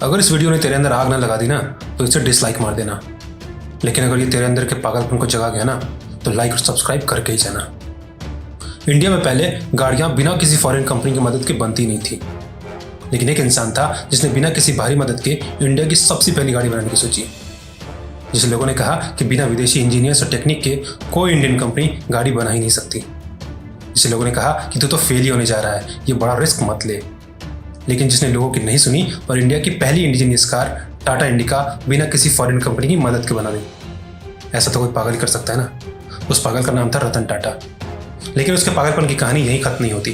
अगर इस वीडियो ने तेरे अंदर आग ना लगा दी ना तो इसे डिसलाइक मार देना। लेकिन अगर ये तेरे अंदर के पागलपन को जगा गया ना तो लाइक और सब्सक्राइब करके ही जाना। इंडिया में पहले गाड़ियां बिना किसी फॉरेन कंपनी की मदद के बनती नहीं थी, लेकिन एक इंसान था जिसने बिना किसी बाहरी मदद के इंडिया की सबसे पहली गाड़ी बनाने की सोची। जिसे लोगों ने कहा कि बिना विदेशी इंजीनियर्स और टेक्निक के कोई इंडियन कंपनी गाड़ी बना ही नहीं सकती। जिसे लोगों ने कहा कि तू तो फेल ही होने जा रहा है, ये बड़ा रिस्क मत ले। लेकिन जिसने लोगों की नहीं सुनी और इंडिया की पहली इंडिजीनियस कार टाटा इंडिका बिना किसी फॉरेन कंपनी की मदद के बना दी। ऐसा तो कोई पागल ही कर सकता है ना। उस पागल का नाम था रतन टाटा। लेकिन उसके पागलपन की कहानी यहीं खत्म नहीं होती।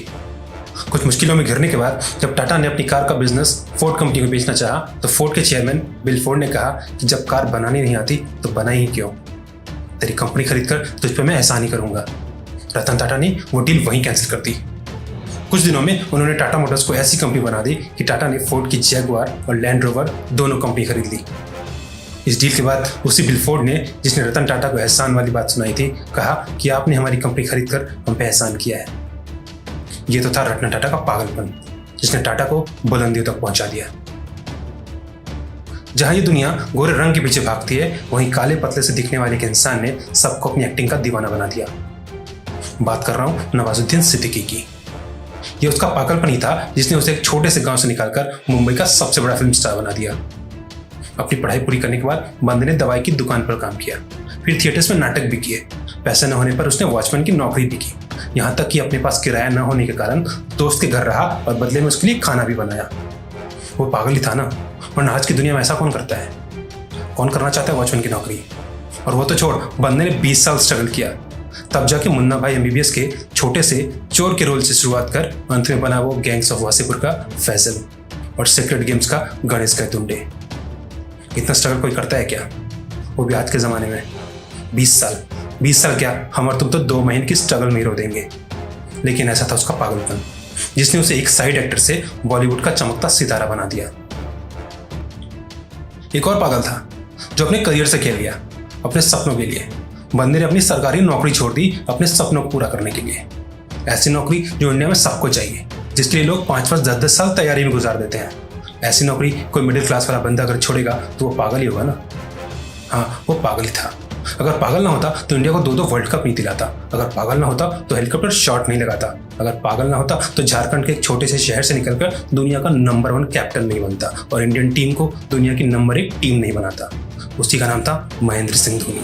कुछ मुश्किलों में घिरने के बाद जब टाटा ने अपनी कार का बिजनेस फोर्ड कंपनी को बेचना चाहा तो फोर्ड के चेयरमैन बिल फोर्ड ने कहा कि जब कार बनानी नहीं आती तो बनाई ही क्यों, तेरी कंपनी खरीद कर तुझ पर मैं एहसान ही करूंगा। रतन टाटा ने वो डील वहीं कैंसिल कर दी। कुछ दिनों में उन्होंने टाटा मोटर्स को ऐसी कंपनी बना दी कि टाटा ने फोर्ड की जैगुआर और लैंड रोवर दोनों कंपनी खरीद ली। इस डील के बाद उसी बिल फोर्ड ने, जिसने रतन टाटा को एहसान वाली बात सुनाई थी, कहा कि आपने हमारी कंपनी खरीद कर हम पे एहसान किया है। ये तो था रतन टाटा का पागलपन, जिसने टाटा को बुलंदियों तक पहुंचा दिया। जहां ये दुनिया गोरे रंग के पीछे भागती है, वहीं काले पतले से दिखने वाले एक इंसान ने सबको अपनी एक्टिंग का दीवाना बना दिया। बात कर रहा हूं नवाजुद्दीन सिद्दीकी की। ये उसका पागलपन ही था जिसने उसे एक छोटे से गांव से निकालकर मुंबई का सबसे बड़ा फिल्म स्टार बना दिया। अपनी पढ़ाई पूरी करने के बाद बंदे ने दवाई की दुकान पर काम किया, फिर थिएटर्स में नाटक भी किए। पैसे न होने पर उसने वॉचमैन की नौकरी भी की। यहाँ तक कि अपने पास किराया न होने के कारण दोस्त के घर रहा और बदले में उसके लिए खाना भी बनाया। वो पागल ही था ना, वरना आज की दुनिया में ऐसा कौन करता है? कौन करना चाहता है वॉचमैन की नौकरी? और वो तो छोड़, बंदे ने 20 साल स्ट्रगल किया, तब जाके मुन्ना भाई एमबीबीएस के छोटे से चोर के रोल से शुरुआत कर अंत में बना वो गैंग्स ऑफ वासेपुर का फैसल और सीक्रेट गेम्स का गणेश का दुंडे। इतना स्ट्रगल कोई करता है क्या, वो भी आज के ज़माने में? 20 साल क्या, हम और तुम तो 2 महीने की स्ट्रगल में ही रो देंगे। लेकिन ऐसा था उसका पागलपन, जिसने उसे एक साइड एक्टर से बॉलीवुड का चमकता सितारा बना दिया। एक और पागल था जो अपने करियर से खेल गया, अपने सपनों के लिए। बंदे ने अपनी सरकारी नौकरी छोड़ दी अपने सपनों को पूरा करने के लिए। ऐसी नौकरी जो इंडिया में सबको चाहिए, जिसके लिए लोग 5-5, 10-10 साल तैयारी में गुजार देते हैं। ऐसी नौकरी कोई मिडिल क्लास वाला बंदा अगर छोड़ेगा तो वो पागल ही होगा ना। हाँ, वो पागल ही था। अगर पागल ना होता तो इंडिया को 2-2 वर्ल्ड कप नहीं दिलाता। अगर पागल ना होता तो हेलीकॉप्टर शॉट नहीं लगाता। अगर पागल ना होता तो झारखंड के एक छोटे से शहर से निकलकर दुनिया का नंबर 1 कैप्टन नहीं बनता और इंडियन टीम को दुनिया की नंबर 1 टीम नहीं बनाता। उसी का नाम था महेंद्र सिंह धोनी।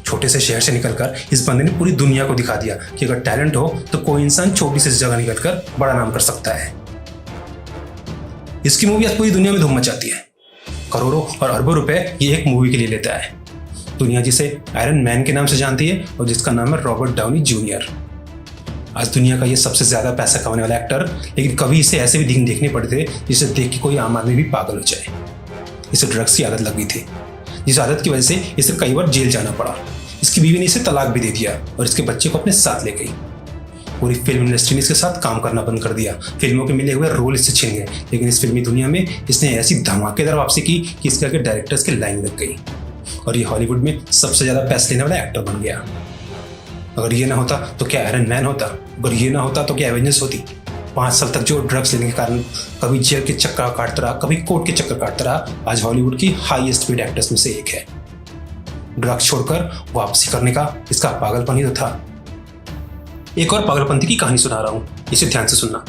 छोटे से शहर से निकलकर इस बंदे ने पूरी दुनिया को दिखा दिया कि अगर टैलेंट हो तो कोई इंसान छोटी सी जगह निकलकर बड़ा नाम कर सकता है। इसकी मूवी आज पूरी दुनिया में धूम मचाती है। करोड़ों और अरबों रुपए ये एक मूवी के लिए लेता है। दुनिया जिसे आयरन मैन के नाम से जानती है और जिसका नाम है रॉबर्ट डाउनी जूनियर। आज दुनिया का ये सबसे ज्यादा पैसा कमाने वाला एक्टर, लेकिन कभी इसे ऐसे भी दिन देखने पड़े थे जिसे देख के कोई आम आदमी भी पागल हो जाए। इसे ड्रग्स की आदत लग गई थी, जिस आदत की वजह से इसे कई बार जेल जाना पड़ा। इसकी बीवी ने इसे तलाक भी दे दिया और इसके बच्चे को अपने साथ ले गई। पूरी फिल्म इंडस्ट्री ने इसके साथ काम करना बंद कर दिया। फिल्मों के मिले हुए रोल इससे छिन गए। लेकिन इस फिल्मी दुनिया में इसने ऐसी धमाकेदार वापसी की कि इसके आगे डायरेक्टर्स की लाइन लग गई और ये हॉलीवुड में सबसे ज्यादा पैसे लेने वाला एक्टर बन गया। अगर ये ना होता तो क्या आयरन मैन होता? अगर ये ना होता तो क्या एवेंजर्स होती? 5 साल तक जो ड्रग्स लेने के कारण कभी जेल के चक्कर काटता रहा, कभी कोर्ट के चक्कर काटता रहा, आज हॉलीवुड की हाईएस्ट पेड एक्टर्स में से एक है। ड्रग्स छोड़कर वापसी करने का इसका पागलपन ही तो था। एक और पागलपंथी की कहानी सुना रहा हूं, इसे ध्यान से सुनना।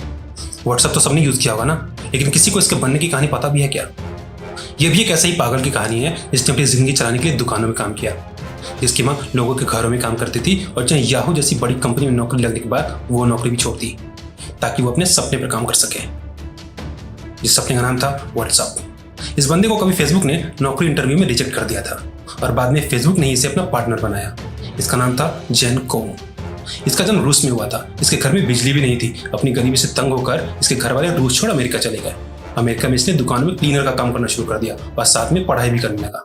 व्हाट्सएप तो सबने यूज किया होगा ना, लेकिन किसी को इसके बनने की कहानी पता भी है क्या? यह भी एक ऐसा ही पागल की कहानी है जिसने अपनी जिंदगी चलाने के लिए दुकानों में काम किया, जिसकी मां लोगों के घरों में काम करती थी और चाहे याहू जैसी बड़ी कंपनी में नौकरी लगने के बाद वो नौकरी भी छोड़ दी ताकि वो अपने सपने पर काम कर सके। जिस सपने का नाम था व्हाट्सएप। इस बंदे को कभी फेसबुक ने नौकरी इंटरव्यू में रिजेक्ट कर दिया था और बाद में फेसबुक ने इसे अपना पार्टनर बनाया। इसका नाम था जेन कोंग। इसका जन्म रूस में हुआ था। इसके घर में बिजली भी नहीं थी। अपनी गरीबी से तंग होकर इसके घर वाले रूस छोड़ अमेरिका चले गए। अमेरिका में इसने दुकान में क्लीनर का काम करना शुरू कर दिया और साथ में पढ़ाई भी करने लगा।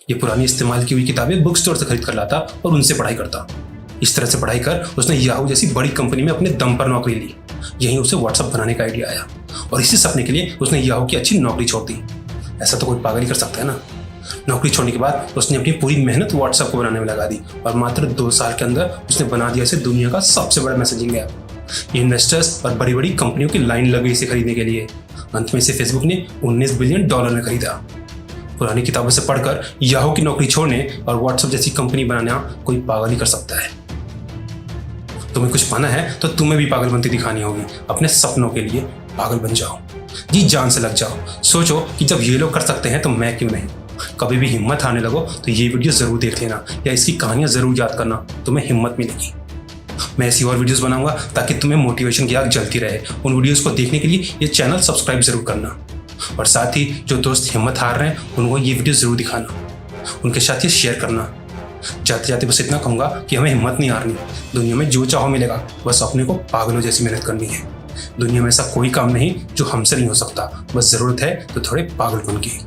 ये पुरानी इस्तेमाल की हुई किताबें बुक स्टोर से खरीद कर लाता और उनसे पढ़ाई करता। इस तरह से पढ़ाई कर उसने याहू जैसी बड़ी कंपनी में अपने दम पर नौकरी ली। यहीं उसे व्हाट्सएप बनाने का आइडिया आया और इसी सपने के लिए उसने याहू की अच्छी नौकरी छोड़ दी। ऐसा तो कोई पागल ही कर सकता है ना। नौकरी छोड़ने के बाद उसने अपनी पूरी मेहनत व्हाट्सएप को बनाने में लगा दी और मात्र 2 साल के अंदर उसने बना दिया इसे दुनिया का सबसे बड़ा मैसेजिंग ऐप। इन्वेस्टर्स और बड़ी बड़ी कंपनियों की लाइन लग गई इसे खरीदने के लिए। अंत में इसे फेसबुक ने $19 बिलियन में खरीदा। पुरानी किताबों से पढ़कर याहू की नौकरी छोड़ने और व्हाट्सएप जैसी कंपनी बनाना कोई पागल ही कर सकता है। तुम्हें कुछ पाना है तो तुम्हें भी पागलपंती दिखानी होगी। अपने सपनों के लिए पागल बन जाओ, जी जान से लग जाओ। सोचो कि जब ये लोग कर सकते हैं तो मैं क्यों नहीं। कभी भी हिम्मत हारने लगो तो ये वीडियो जरूर देख लेना या इसकी कहानियां जरूर याद करना, तुम्हें हिम्मत मिलेगी। मैं ऐसी और वीडियोस बनाऊंगा ताकि तुम्हें मोटिवेशन की आग जलती रहे। उन वीडियोस को देखने के लिए ये चैनल सब्सक्राइब जरूर करना, और साथ ही जो दोस्त हिम्मत हार रहे हैं उनको ये वीडियो जरूर दिखाना, उनके साथ ये शेयर करना। जाते जाते बस इतना कहूँगा कि हमें हिम्मत नहीं हारनी। दुनिया में जो चाहो मिलेगा, बस अपने को पागलों जैसी मेहनत करनी है। दुनिया में ऐसा कोई काम नहीं जो हमसे नहीं हो सकता, बस ज़रूरत है तो थोड़े पागलपन की।